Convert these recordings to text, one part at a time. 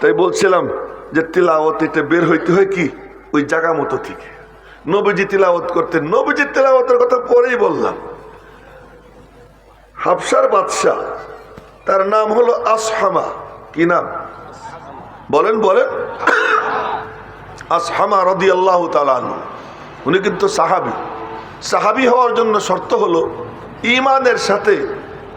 তাই বলছিলাম যে তিলাওয়াত এটা বের হইতে হয় কি ওই জায়গা মতো থেকে। নবীজি তিলাওয়াত করতেন, নবীজির তিলাওয়াতের কথা পরেই বললাম। হাবশার বাদশাহ, তার নাম হলো আসহামা। কি নাম বলেন বলেন? আসহামা রাদিয়াল্লাহু তাআলা আনহু। উনি কিন্তু সাহাবী। সাহাবী হওয়ার জন্য শর্ত হলো ঈমানের সাথে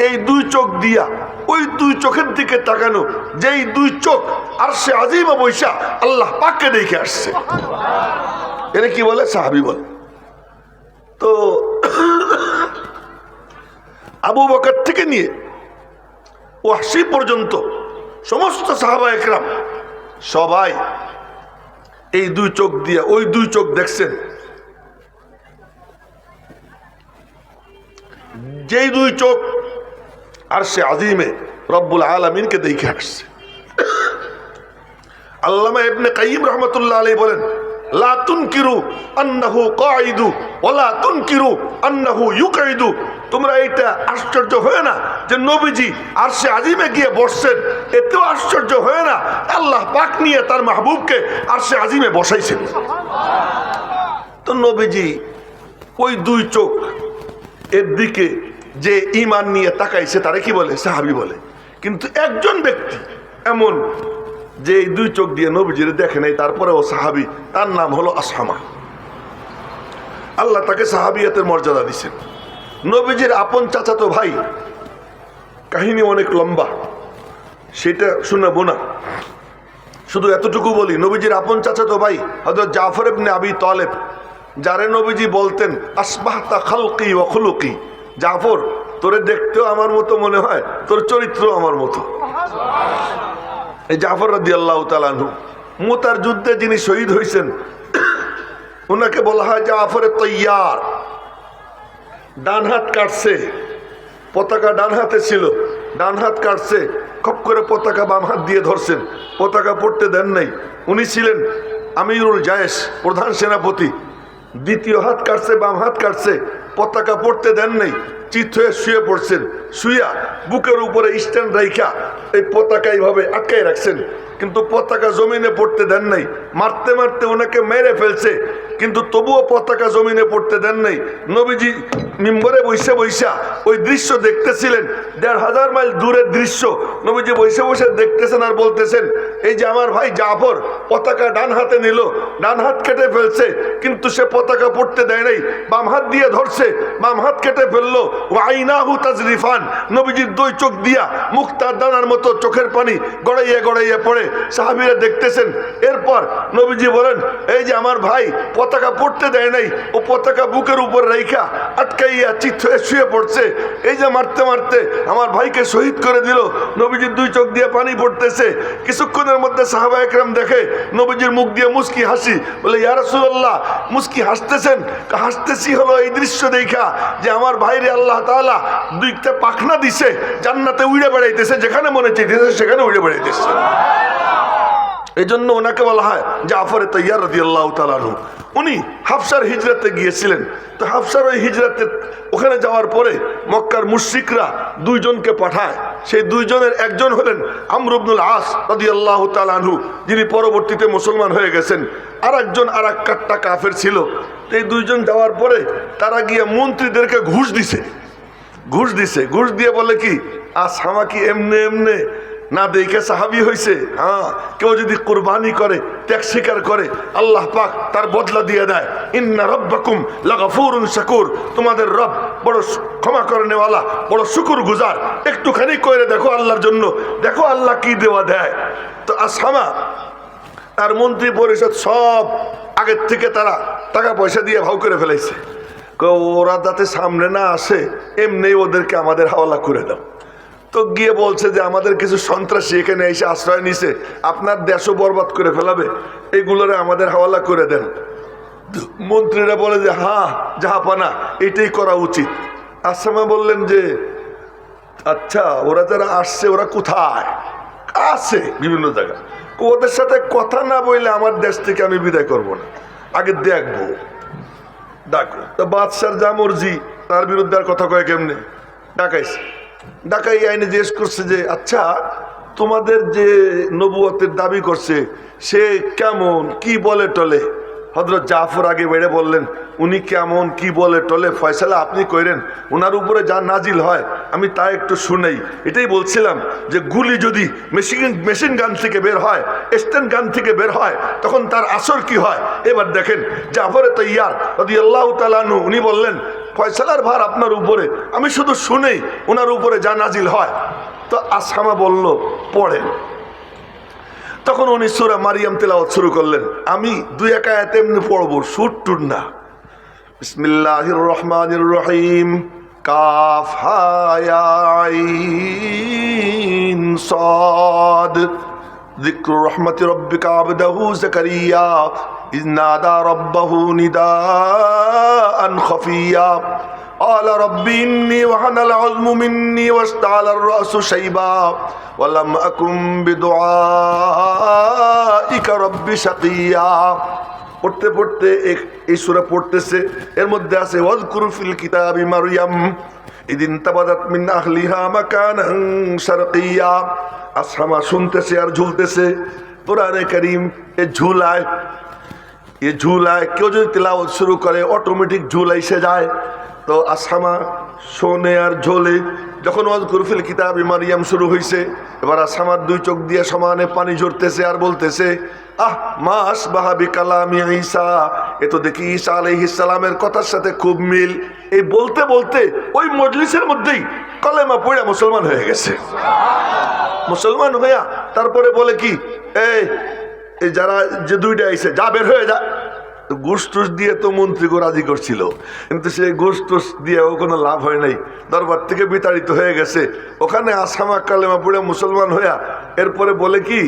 এই দুই চোখ দিয়া ওই দুই চোখের দিকে তাকানো, যেই দুই চোখ আরশে আজিমে বৈশা আল্লাহ পাককে দেখে আসছে, এর কি বলে? সাহাবী বলে। তো আবু বকর থেকে নিয়ে ওয়াহশী পর্যন্ত সমস্ত সাহাবা একরাম সবাই এই দুই চোখ দিয়া ওই দুই চোখ দেখছেন, যেই দুই চোখ আরশে আজিমে রব্বুল আলামিনকে দেখে আসছে। আল্লামা ইবনে কাইয়িম রাহমাতুল্লাহ আলাইহি বলেন, লা তুনকিরু আন্নাহু কাঈদু ওয়া লা তুনকিরু আন্নাহু ইউকাঈদু। তোমরা এটা আশ্চর্য হয় না যে নবীজি আরশে আজিমে গিয়ে বসছেন, এতেও আশ্চর্য হয় না আল্লাহ পাক নিয়ে তার মাহবুবকে আরশে আজিমে বসাইছেন। তো নবীজি ওই দুই চোখ এর দিকে যে ঈমান নিয়ে তাকাইছে তারে কি বলে? সাহাবী বলে। কিন্তু একজন ব্যক্তি এমন যে এই দুই চোখ দিয়ে নবীজির দেখে নাই, তারপরে ও সাহাবী, তার নাম হলো আসহামা। আল্লাহ তাকে সাহাবিয়াতের মর্যাদা দিচ্ছেন। নবীজির আপন চাচাতো ভাই, কাহিনী অনেক লম্বা, সেটা শোনাবো না, শুধু এতটুকু বলি। নবীজির আপন চাচাতো ভাই হযরত জাফর ইবনে আবি তালেব, যারে নবীজি বলতেন আসবাহতা খালকি ওয়া খুলুকি, জাফর তোরে দেখতেও আমার মতো মনে হয়, তোর চরিত্র আমার মতো। এই জাফর রাদিয়াল্লাহু তাআলা আনহু মুতার যুদ্ধে যিনি শহীদ হয়েছেন, ওনাকে বলা হয় জাফরে তৈয়ার। ডান হাত কাটছে, পতাকা ডান হাতে ছিল, ডান হাত কাটছে, খপ করে পতাকা বাম হাত দিয়ে ধরছেন, পতাকা পড়তে দেন নাই। উনি ছিলেন আমিরুল জায়েশ, প্রধান সেনাপতি। দ্বিতীয় হাত কাটছে, বাম হাত কাটছে, পতাকা পড়তে দেন নাই, চিত হয়ে শুয়ে পড়ছেন। শুয়া বুকের উপরে স্ট্যান্ড রাইখা এই পতাকা এইভাবে আটকায় রাখছেন, কিন্তু পতাকা জমিনে পড়তে দেন নাই। মারতে মারতে ওনাকে মেরে ফেলছে, কিন্তু তবুও পতাকা জমিনে পড়তে দেন নাই। নবীজি মিম্বরে বৈশা বৈশা ওই দৃশ্য দেখতেছিলেন, ১,৫০০ মাইল দূরের দৃশ্য। নবীজি বৈশা বৈশা দেখতেছেন আর বলতেছেন, এই যে আমার ভাই জাফর পতাকা ডান হাতে নিল, ডান হাত কেটে ফেলছে, কিন্তু সে পতাকা পড়তে দেয় নাই, বাম হাত দিয়ে ধরছে, বাম হাত কেটে ফেললো। ওয়াইনাহু তাজরিফান, নবীজির দুই চোখ দিয়া মুক্তার দানার মতো চোখের পানি গড়াইয়া গড়াইয়া পড়ে। সাহাবীরা দেখতেছেন। এরপর নবীজি বলেন, এই যে আমার ভাই পতাকা পড়তে দেয় নাই, ও পতাকা বুকের উপর রাইখা আটকাইয়া চিত হয়ে শুয়ে পড়ছে। এই যে মারতে মারতে আমার ভাইকে শহীদ করে দিল। নবীজির দুই চোখ দিয়ে পানি পড়তেছে। কিছুক্ষণের মধ্যে সাহাবা একরাম দেখে নবীজির মুখ দিয়ে মুস্কি হাসি। বলে, ইয়া রাসূলুল্লাহ, মুস্কি হাসতেছেন? হাসতেছি হলো এই দৃশ্য দেখা যে আমার ভাইরে আল্লাহ তাআলা দুইটা পাখনা দিছে, জান্নাতে উড়ে বেড়াইতেছে, যেখানে মনে চাইতেছে সেখানে উড়ে বেড়াইতেছে। এই জন্য ওনাকে বলা হয় জাফরে তৈয়ার রাদিয়াল্লাহু তাআলা আনহু। উনি হাফসার হিজরতে গিয়েছিলেন। তো হাফসার ওই হিজরতে ওখানে যাওয়ার পরে মক্কার মুশরিকরা দুইজনকে পাঠায়। সেই দুইজনের একজন হলেন আমর ইবনুল আস রাদিয়াল্লাহু তাআলা আনহু, যিনি পরবর্তীতে মুসলমান হয়ে গেছেন। আর একজন আর এক কাট্টা কাফের ছিল। এই দুইজন যাওয়ার পরে তারা গিয়ে মন্ত্রীদেরকে ঘুষ দিছে। ঘুষ দিয়ে বলে কি, আসহামা কি এমনে এমনে না দেখে সাহাবী হয়েছে? হ্যাঁ, কেউ যদি কুরবানি করে, ত্যাগ স্বীকার করে, আল্লাহ পাক তার বদলা দিয়ে দেয়। ইন্না রাব্বাকুম লাগাফুরুন শাকুর, তোমাদের রব বড় ক্ষমা করনেওয়ালা, বড় শুকর গুজার। একটুখানি করে দেখো আল্লাহর জন্য, দেখো আল্লাহ কি দেওয়া দেয়। তো আসহামা আর মন্ত্রী পরিষদ সব আগের থেকে তারা টাকা পয়সা দিয়ে ভাও করে ফেলাইছে। ওরা যাতে সামনে না আসে, এমনি ওদেরকে আমাদের হাওয়ালা করে দাও। তো গিয়ে বলছে যে আমাদের কিছু সন্ত্রাসী এখানে এসে আশ্রয় নিছে, আপনার দেশও বরবাদ করে ফেলাবে, এইগুলোরে আমাদের হাওয়ালা করে দেন। মন্ত্রীরা বলে যে হ্যাঁ জাহাপানা, এটাই করা উচিত। আসহামা বললেন যে আচ্ছা, ওরা যারা আসছে ওরা কোথায় আছে? বিভিন্ন জায়গায়। ওদের সাথে কথা না বললে আমার দেশ থেকে আমি বিদায় করব না, আগে দেখবো, ডাকো। তো বাদশার যা মর্জি, তার বিরুদ্ধে আর কথা কয় কেমনে? ডাকাইছে। ডাকাই আইনে জিজ্ঞেস করছে যে আচ্ছা, তোমাদের যে নবুয়তের দাবি করছে সে কেমন, কি বলে টলে? হযরত জাফর আগে বেড়ে বললেন, উনি কেমন, কি বলে টলে ফয়সালা আপনি কইরেন, ওনার উপরে যা নাজিল হয় আমি তা একটু শুনেই। এটাই বলছিলাম যে গুলি যদি মেশিন গান থেকে বের হয়, স্টেন গান থেকে বের হয়, তখন তার আসর কি হয়। এবার দেখেন জাফর তৈয়ার রাদিয়াল্লাহু তাআলা আনহু উনি বললেন, ফয়সালার ভার আপনার উপরে, আমি শুধু শুনেই ওনার উপরে যা নাজিল হয়। তো আসহামা বলল পড়েন। তখন উনি সূরা মারিয়াম তেলাওয়াত শুরু করলেন। আমি দুই এক আয়াত এমনি পড়বো, সুর টুর না। বিসমিল্লাহির রহমানির রহিম। কাফ হা ইয়া আইন সাদ। যিকরু রাহমাতি রাব্বিকা আবদাহু যাকারিয়া ইয নাদা রাব্বাহু নিদাআন খাফিয়া قال رب إني وهن العظم مني واشتعل الرأس شيبا ولم أكن بدعائك رب شقيا। পড়তে পড়তে এই সূরা পড়তেছে, এর মধ্যে আছে ওয়াজকুর ফিল কিতাবি মারইয়াম ইদিন তাবাদাত মিন আহলিহা মাকানান শারকিয়া। আসহামা শুনতেছে আর ঝুলতেছে। কোরআনে কারীম এ ঝুলায় কেউ যদি তেলাওয়াত শুরু করে অটোমেটিক ঝুল এসে যায়। তো আসহামা শোনে আর ঝোলে। যখন ওয়াজকুর ফিল কিতাবি মারইয়াম শুরু হয়েছে, এবার আসহামার দুই চোখ দিয়ে সমানে পানি ঝরতেছে আর বলতেছে, আহ মা আসবাহা বিকালামি ঈসা, এ তো দেখি ঈসা আলাইহিস সালামের কথার সাথে খুব মিল। এই বলতে বলতে ওই মজলিসের মধ্যেই কলেমা পড়ে মুসলমান হয়ে গেছে। মুসলমান হইয়া তারপরে বলে কি, এই যারা যে দুইটা আইছে যা বের হয়ে যা। গোষ্ঠুস দিয়ে তো মন্ত্রীকে রাজি করছিল, কিন্তু সেই গোষ্ঠুস দিয়েও কোনো লাভ হয় নাই, দরবার থেকে বিতাড়িত হয়ে গেছে। ওখানে আসহামা কালেমা পড়ে মুসলমান হইয়া এরপরে বলে কি,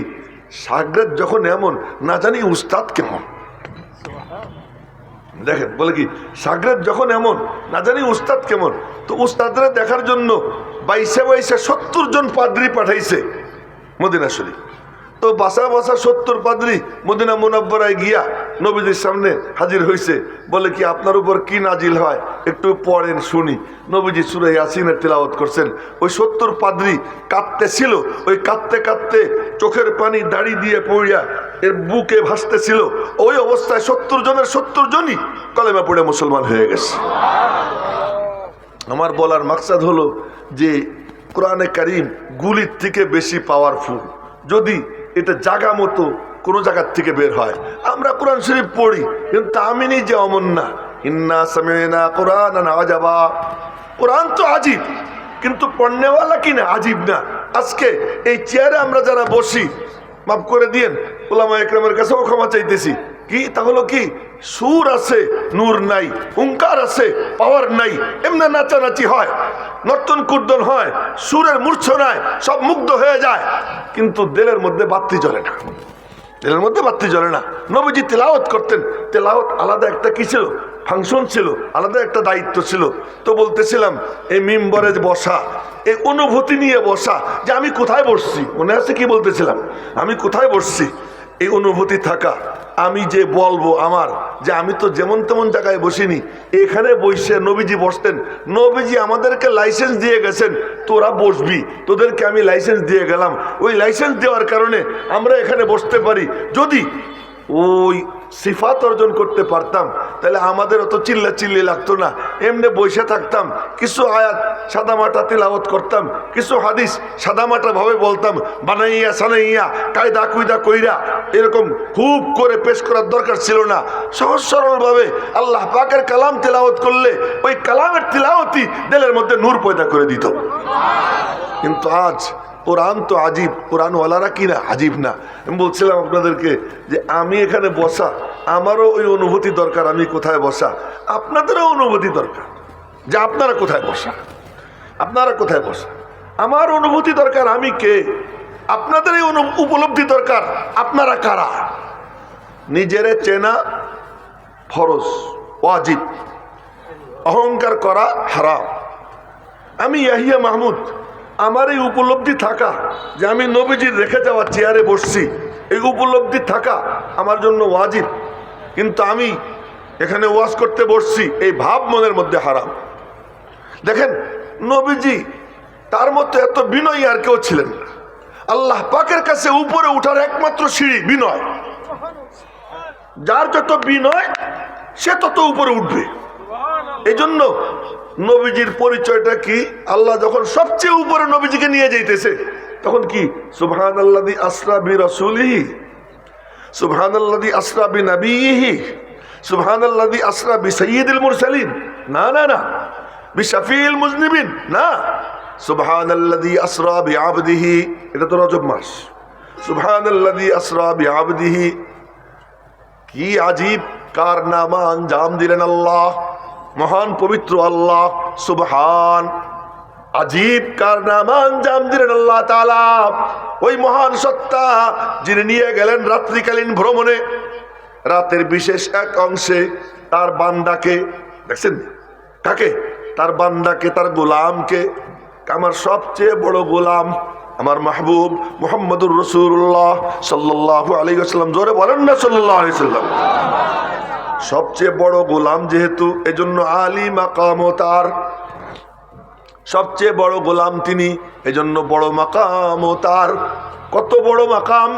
শাগরেদ যখন এমন, না জানি উস্তাদ কেমন। দেখেন বলে কি, শাগরেদ যখন এমন, না জানি উস্তাদ কেমন। তো উস্তাদরা দেখার জন্য 70 জন পাদ্রী পাঠাইছে মদিনা শরীফ। তো বাসা 70 পাদ্রী মদিনা মুনাব্বরায় গিয়া নবীজির সামনে হাজির হয়েছে। বলে কি, আপনার উপর কি নাজিল হয় একটু পড়েন শুনি। নবীজি সূরা ইয়াসিনের তেলাওয়াত করছেন। ওই 70 পাদ্রী কাঁদতেছিল। ওই কাঁদতে কাঁদতে চোখের পানি দাড়ি দিয়ে পড়িয়া এর বুকে ভাসতেছিল। ওই অবস্থায় 70 জনের 70 জনই কলেমা পড়ে মুসলমান হয়ে গেছে। আমার বলার মাকসাদ হলো যে কোরআনে কারীম গুলির থেকে বেশি পাওয়ারফুল। যদি এটা জায়গা মতো কোনো জায়গার থেকে বের হয়। আমরা কোরআন শরীফ পড়ি, কিন্তু তামিনি যে অমন না। ইন্না সামিনা কোরআনান আজাবা। কোরআন তো আজিব, কিন্তু পড়নেওয়ালা কিনা আজিব না। আজকে এই চেয়ারে আমরা যারা বসি, মাফ করে দিয়েন, উলামা একরামের কাছেও ক্ষমা চাইতেছি, কি তা হলো কি, সুর আছে নূর নাই, হুঙ্কার আছে পাওয়ার নাই, এমনি নাচানাচি হয়, নর্তন কুর্দন হয়, সুরের মূর্ছনায় সব মুগ্ধ হয়ে যায়, কিন্তু দিলের মধ্যে বাতি জ্বলে না। দিলের মধ্যে বাতি জ্বলে না। নবীজি তেলাওয়াত করতেন, তেলাওয়াত আলাদা একটা কি ছিল, ফাংশন ছিল, আলাদা একটা দায়িত্ব ছিল। তো বলতেছিলাম এই মিম্বরে বসা, এই অনুভূতি নিয়ে বসা, যে আমি কোথায় বসছি, মনে আছে কি বলতেছিলাম, আমি কোথায় বসছি, এই অনুভূতি থাকা। আমি যে বলবো আমার, যে আমি তো যেমন তেমন জায়গায় বসিনি, এখানে বসে নবীজি বসতেন। নবীজি আমাদেরকে লাইসেন্স দিয়ে গেছেন, তোরা বসবি, তোদেরকে আমি লাইসেন্স দিয়ে গেলাম। ওই লাইসেন্স দেওয়ার কারণে আমরা এখানে বসতে পারি। যদি ওই সিফাত অর্জন করতে পারতাম, তাহলে আমাদের অত চিল্লাচিল্লি লাগতো না, এমনি বসে থাকতাম, কিছু আয়াত সাদামাটা তিলাওয়াত করতাম, কিছু হাদিস সাদামাটা ভাবে বলতাম, বানাইয়া সানাইয়া কায়দা কুয়দা কইরা এরকম খুব করে পেশ করার দরকার ছিল না। সহজ সরলভাবে আল্লাহ পাকের কালাম তিলাওয়াত করলে ওই কালামের তিলাওয়াতই দিলের মধ্যে নূর পয়দা করে দিত। কিন্তু আজ কোরআন তো আজীব, কোরআনওয়ালারা কিনা আজীব না। আমি বলছিলাম আপনাদেরকে যে আমি এখানে বসা, আমারও ওই অনুভূতি দরকার, আমি কোথায় বসা। আপনাদেরও অনুভূতি দরকার যে আপনারা কোথায় বসা, আপনারা কোথায় বসা। আমার অনুভূতি দরকার, আমি কে। আপনাদের এই উপলব্ধি দরকার, আপনারা কারা। নিজেরে চেনা ফরজ, ওয়াজিব। অহংকার করা হারাম। আমি ইয়াহিয়া মাহমুদ, আমার এই উপলব্ধি থাকা যে আমি নবীজির রেখে যাওয়া চেয়ারে বসছি, এই উপলব্ধি থাকা আমার জন্য ওয়াজিব। কিন্তু আমি এখানে ওয়াজ করতে বসছি, এই ভাব মনের মধ্যে হারাম। দেখেন নবীজি তার মতো এত বিনয়ী আর কেউ ছিলেন না। আল্লাহ পাকের কাছে উপরে উঠার একমাত্র সিঁড়ি বিনয়। যার যত বিনয় সে তত উপরে উঠবে। এই জন্য নবীজির পরিচয়টা কি? আল্লাহ যখন সবচেয়ে উপরে নবীজিকে নিয়ে যাইতেছে তখন কি সুবহানাল্লাযী আসরা বিরাসূলিহি, সুবহানাল্লাযী আসরা বিনবিয়িহি, সুবহানাল্লাযী আসরা বিসাইয়্যিদিল মুরসালিন, না না না, বিশাফিল মুজনিবিন না, সুবহানাল্লাযী আসরা বিআবদিহি, এটা তো রজব মাস। সুবহানাল্লাযী আসরা বিআবদিহি, কি আজীব কারনামা আঞ্জাম দিলেন আল্লাহ, মহান পবিত্র আল্লাহ। সুবহান, আজীব কারনামা আঞ্জাম দিলেন আল্লাহ তাআলা, ওই মহান সত্তা যিনি নিয়ে গেলেন রাত্রিকালীন ভ্রমণে, রাতের বিশেষ এক অংশে তার বান্দাকে, দেখছেন কাকে? তার বান্দাকে, তার গোলামকে, আমার সবচেয়ে বড় গোলাম আমার মাহবুব মুহাম্মদুর রাসূলুল্লাহ সাল্লাল্লাহু আলাইহি ওয়াসাল্লাম, জোরে বলেন না সাল্লাল্লাহু আলাইহি ওয়াসাল্লাম। সবচেয়ে বড় গোলাম যেহেতু, এজন্য আলী মাকাম তার, সবচেয়ে বড় গোলাম তিনি, এজন্য বড় মাকাম তার। কত বড় মাকাম!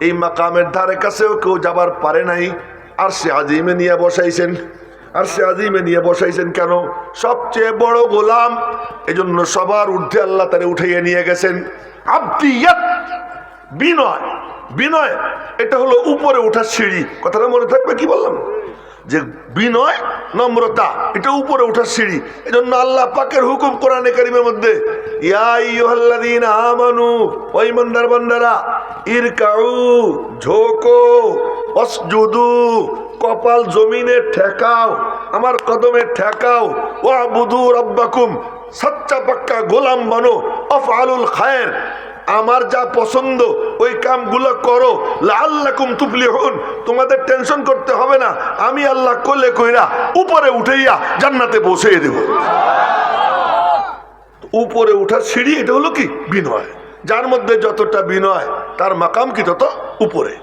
এই মাকামের ধারে কাছেও কেউ যাবার পারে নাই। আর সে আজিমে নিয়ে বসাইছেন, আর সে আজিমে নিয়ে বসাইছেন কেন? সবচেয়ে বড় গোলাম, এজন্য সবার ঊর্ধ্বে আল্লাহ তারে উঠাইয়ে নিয়ে গেছেন। আবদিয়াত, বিনয়, বিনয় এটা হলো উপরে ওঠার সিঁড়ি। কথাটা মনে থাকবে, কি বললাম? যে বিনয়, নম্রতা, এটা উপরে ওঠার সিঁড়ি। এজন্য আল্লাহ পাকের হুকুম কোরআনে কারীমের মধ্যে, ইয়া আইয়ুহাল্লাযীনা আমানু, ও ঈমানদার বান্দারা, ইরকাউ, ঝোঁকো, ওয়াসজুদু, কপাল জমিনে ঠেকাও, আমার কদমে ঠেকাও, ওয়াবুদু রাব্বাকুম, সচ্চা পাক্কা গোলাম বানো, আফআলুল খায়র, আমার যা পছন্দ ওই কামগুলো করো, লাআল্লাকুম তুফলিহুন, তোমাদের টেনশন করতে হবে না, আমি আল্লাহ কোলে কইরা উপরে উঠাইয়া জান্নাতে পৌঁছে দেব। উপরে উঠার সিঁড়ি, এটা হলো কি? বিনয়। যার মধ্যে যতটা বিনয় তার মাকাম কি তত উপরে।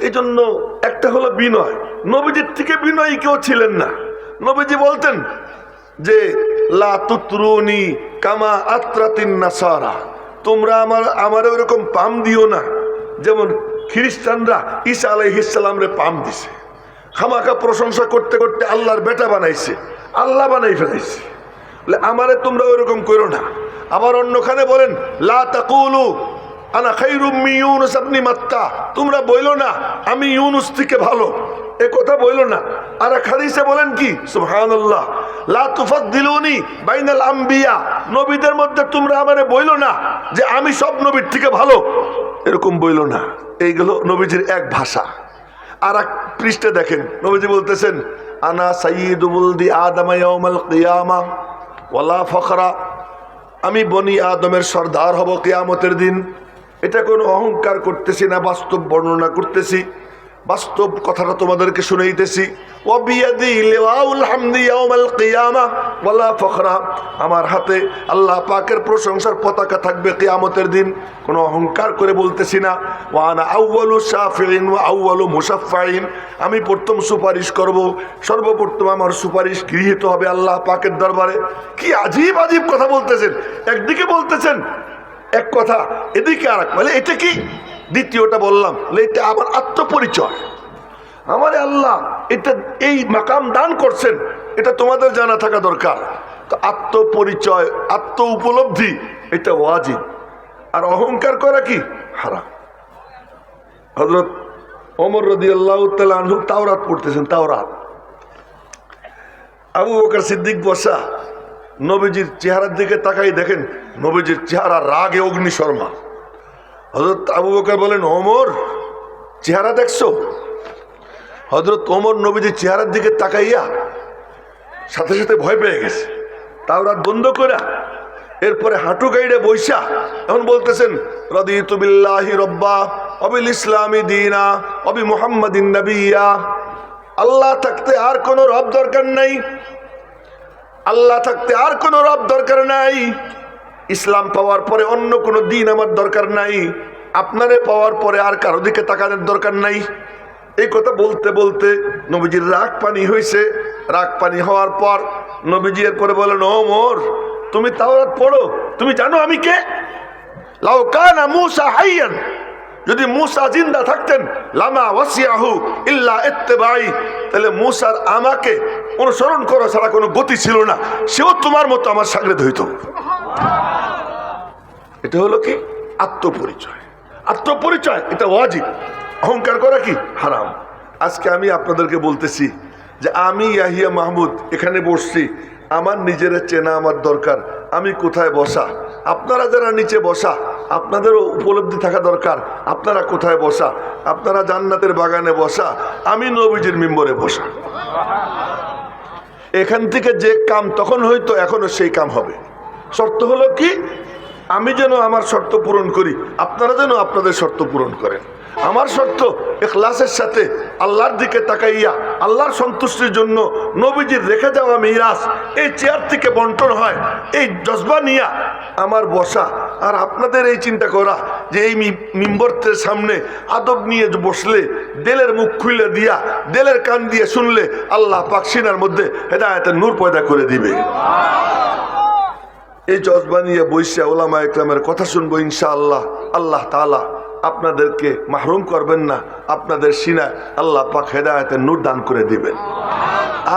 এই জন্য একটা হলো বিনয়। নবীজির থেকে বিনয়ী কেউ ছিলেন না। নবীজি বলতেন যে লা তুতরুনি কামা আত্রাতিন নাসারা, তোমরা আমার ওরকম পাম দিও না যেমন খ্রিস্টানরা ঈসা আলাইহিস সালামরে পাম দিছে। খামাখা প্রশংসা করতে করতে আল্লাহর বেটা বানাইছে, আল্লাহ বানাই ফেলাইছে, আমারে তোমরা ওইরকম করো না। আবার অন্যখানে বলেন লা তাকুলু আনা খায়রুম মিন ইউনুস ইবনে মাত্তা, তোমরা বইলো না আমি ইউনুস থেকে ভালো, এ কথা বইলো না। আর এক হাদিসে বলেন কি, সুবহানাল্লাহ, লা তুফাদ্দিলুনি বাইনাল আম্বিয়া, নবীদের মধ্যে তোমরা আমারে বইলো না যে আমি সব নবীর থেকে ভালো, এরকম বইলো না। এইগুলো নবীজির এক ভাষা। আর এক পৃষ্ঠে দেখেন নবীজি বলতেছেন আনা সাইয়্যিদু ওয়ালদি আদম ইয়াউমাল কিয়ামা ওয়ালা ফখরা, আমি বনি আদমের সর্দার হব কিয়ামতের দিন। এটা কোনো অহংকার করতেছি না, বাস্তব বর্ণনা করতেছি, বাস্তব কথাটা তোমাদেরকে শুনাইতেছি। ওয়াবিয়াদি লিওয়াউল হামদি ইয়াউমাল কিয়ামা ওয়ালা ফখরা, আমার হাতে আল্লাহ পাকের প্রশংসার পতাকা থাকবে কিয়ামতের দিন, কোনো অহংকার করে বলতেছি না। ওয়া আনা আউয়ালু শাফিঈন ওয়া আউয়ালু মুশাফফাঈন, আমি প্রথম সুপারিশ করব, সর্বপ্রথম আমার সুপারিশ গৃহীত হবে আল্লাহ পাকের দরবারে। কি আজীব আজীব কথা বলতেছেন! একদিকে বলতেছেন এক কথা, এদিকে আর এক, বলে এটা কি? দ্বিতীয়টা বললাম এটা আমার আত্মপরিচয়, আমার আল্লাহ এটা এই মাকাম দান করছেন, এটা তোমাদের জানা থাকা দরকার। তো আত্মপরিচয়, আত্ম উপলব্ধি, এটা ওয়াজিব। আর অহংকার করা কি? হারাম। হযরত ওমর রাদিয়াল্লাহু তাআলা আনহু তাওরাত পড়তেছেন, তাওরাত। আবু বকর সিদ্দিক বসা, নবীজির চেহারার দিকে তাকাই দেখেন নবীজির চেহারা রাগে অগ্নিশর্মা। হযরত আবু বকর বলেন, ওমর চেহারা দেখছো? হযরত ওমর নবীজির চেহারার দিকে তাকাইয়া সাথে সাথে ভয় পেয়ে গেছে, তাওরাত বন্ধ করে এরপরে হাঁটু গাইড়ে বৈশা এখন বলতেছেন রাদিতু বিল্লাহি রাব্বা ওয়া বিল ইসলামি দীনা ওয়া বি মুহাম্মাদিন নাবিয়্যা, আল্লাহ থাকতে আর কোনো রব দরকার নাই, আল্লাহ থাকতে আর কোনো রব দরকার নাই, ইসলাম পাওয়ার পরে অন্য কোনো দিন আমার দরকার নাই, আপনারে পাওয়ার পরে আর কারো দিকে তাকানোর দরকার নাই। এই কথা বলতে বলতে নবীজির রাগ পানি হয়েছে। রাগ পানি হওয়ার পর নবীজি এরপরে বলেন, ওমর তুমি তাওরাত পড়ো, তুমি জানো আমি কে? লাউ কানা মূসা হাইয়ান, যদি মূসা জিন্দা থাকতেন, লামা ওয়াসিয়াহু ইল্লা ইত্তিবাই, তাহলে মূসার আমাকে অনুসরণ করা ছাড়া কোনো গতি ছিল না, সেও তোমার মতো আমার শাগরেদ হইতো। এটা হলো কি আত্মপরিচয়। আত্মপরিচয় এটা ওয়াজিব, অহংকার করা কি হারাম। আজকে আমি আপনাদেরকে বলতেছি যে আমি ইয়াহিয়া মাহমুদ এখানে বসছি, আমার নিজের চেনা আমার দরকার, আমি কোথায় বসা। আপনারা যারা নিচে বসা, আপনাদেরও উপলব্ধি থাকা দরকার আপনারা কোথায় বসা। আপনারা জান্নাতের বাগানে বসা, আমি নবীজির মিম্বরে বসা। এখান থেকে যে কাম তখন হইতো, এখনো সেই কাম হবে। শর্ত হলো কি, আমি যেন আমার শর্ত পূরণ করি, আপনারা যেন আপনাদের শর্ত পূরণ করেন। আমার শর্ত ইখলাসের সাথে আল্লাহর দিকে তাকাইয়া আল্লাহর সন্তুষ্টির জন্য নবীজির রেখে যাওয়া মিরাস এই চেয়ার থেকে বন্টন হয়, এই জজবা নিয়া আমার বসা। আর আপনাদের এই চিন্তা করা যে এই মিম্বরের সামনে আদব নিয়ে বসলে, দেলের মুখ খুলে দিয়া, দেলের কান দিয়ে শুনলে আল্লাহ পাক সিনার মধ্যে হেদায়েতের নূর পয়দা করে দিবে। এই জজবা নিয়ে বৈশা ওলামা ইকরামের কথা শুনবো ইনশাআল্লাহ। আল্লাহ তাআলা আপনাদেরকে মাহরুম করবেন না, আপনাদের সিনায় আল্লাহ পাক হেদায়েতের নূর দান করে দিবেন।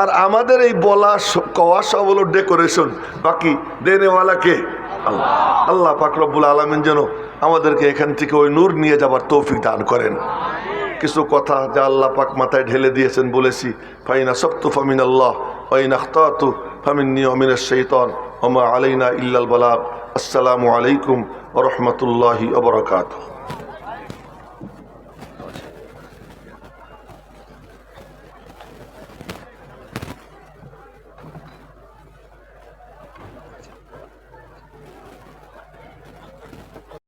আর আমাদের এই বলা কওয়া সব হলো ডেকোরেশন, বাকি দেনেওয়ালাকে আল্লাহ। আল্লাহ পাক রব্বুল আলামিন যেন আমাদেরকে এখান থেকে ওই নূর নিয়ে যাবার তৌফিক দান করেন। কিছু কথা যা আল্লাহ পাক মাথায় ঢেলে দিয়েছেন বলেছি। ফাইনা সাবতু ফামিনাল্লাহ ওয়া ইন আখতাতু ফামিন্নী ওয়া মিনাশ শাইতান ওয়া মা আলাইনা ইল্লাল বালাগ। আসসালামু আলাইকুম ওয়া রাহমাতুল্লাহি ওয়া বারাকাতুহু।